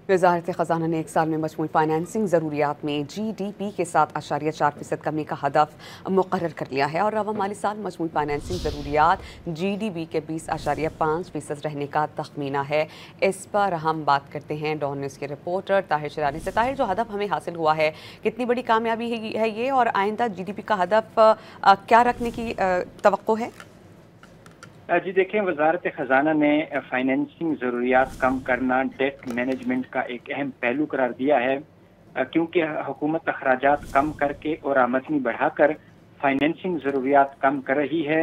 वज़ारत ख़ज़ाना ने एक साल में मजमूई फाइनेंसिंग ज़रूरियात में GDP के 7.4% कमी का हदफ मुकर्रर कर लिया है और रवा माली साल मजमूई फाइनेंसिंग ज़रूरियात GDP के 20.5% रहने का तखमीना है। इस पर हम बात करते हैं डॉन न्यूज़ के रिपोर्टर ताहिर शरानी से। ताहिर, जो हदफ हमें हासिल हुआ है, कितनी बड़ी कामयाबी है ये, और आइंदा GDP का हदफ क्या रखने की तवक्को है? जी देखें, वजारत ख़जाना ने फाइनेंसिंग ज़रूरियात कम करना डेट मैनेजमेंट का एक अहम पहलू करार दिया है, क्योंकि हुकूमत अखराजात कम करके और आमदनी बढ़ाकर फाइनेंसिंग ज़रूरियात कम कर रही है।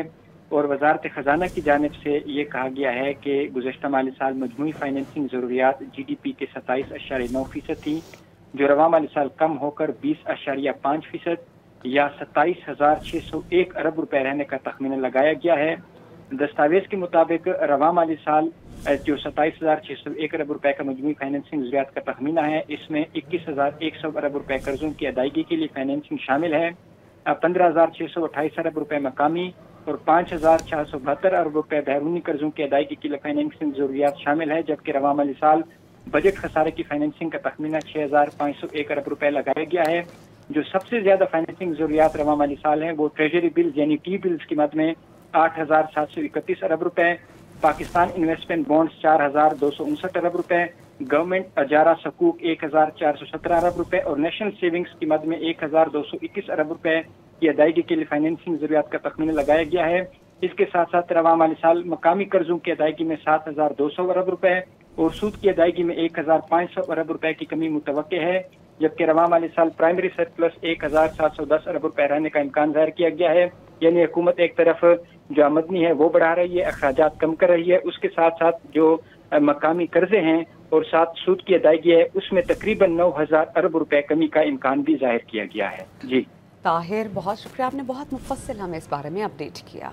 और वजारत ख़जाना की जानिब से ये कहा गया है कि गुज़श्ता माली साल मजमूई फाइनेंसिंग ज़रूरियात GDP के 27.9% थी, जो रवा माली साल कम होकर 20.5% या 27,601 अरब रुपए रहने का तखमीना लगाया गया है। दस्तावेज के मुताबिक रवा माली साल जो 27,601 अरब रुपए का मजमूई फाइनेंसिंग ज़रूरियात का तखमीना है, इसमें 21,100 अरब रुपए कर्जों की अदायगी के लिए फाइनेंसिंग शामिल है। 15,628 अरब रुपए मकामी और 5,472 अरब रुपए बैरूनी कर्जों की अदायगी के लिए फाइनेंसिंग ज़रूरियात शामिल है, जबकि रवा माली साल बजट खसारे की फाइनेंसिंग का तखमीना 6,501 अरब रुपए लगाया गया है। जो सबसे ज्यादा फाइनेंसिंग ज़रूरियात रवा माली साल है वो ट्रेजरी बिल्स यानी टी बिल्स की मद में 8,731 अरब रुपए, पाकिस्तान इन्वेस्टमेंट बॉन्ड्स 4,259 अरब रुपए, गवर्नमेंट अजारा सकूक 1,417 अरब रुपए और नेशनल सेविंग्स की मद में 1,221 अरब रुपए की अदायगी के लिए फाइनेंसिंग ज़रूरियात का तखमीना लगाया गया है। इसके साथ साथ रवा माली साल मकामी कर्जों की अदायगी में 7,200 अरब रुपए और सूद की अदायगी में 1,500 अरब रुपए की कमी मुतवक्के है, जबकि रवा माली साल प्राइमरी सरप्लस 1,710 अरब रुपए रहने का इम्कान जाहिर किया गया है। यानी हुकूमत एक तरफ जो आमदनी है वो बढ़ा रही है, अखराजात कम कर रही है, उसके साथ साथ जो मकामी कर्जे हैं और साथ सूद की अदायगी है उसमें तकरीबन 9,000 अरब रुपए कमी का इम्कान भी जाहिर किया गया है। जी ताहिर, बहुत शुक्रिया, आपने बहुत मुफस्सिल हमें इस बारे में अपडेट किया।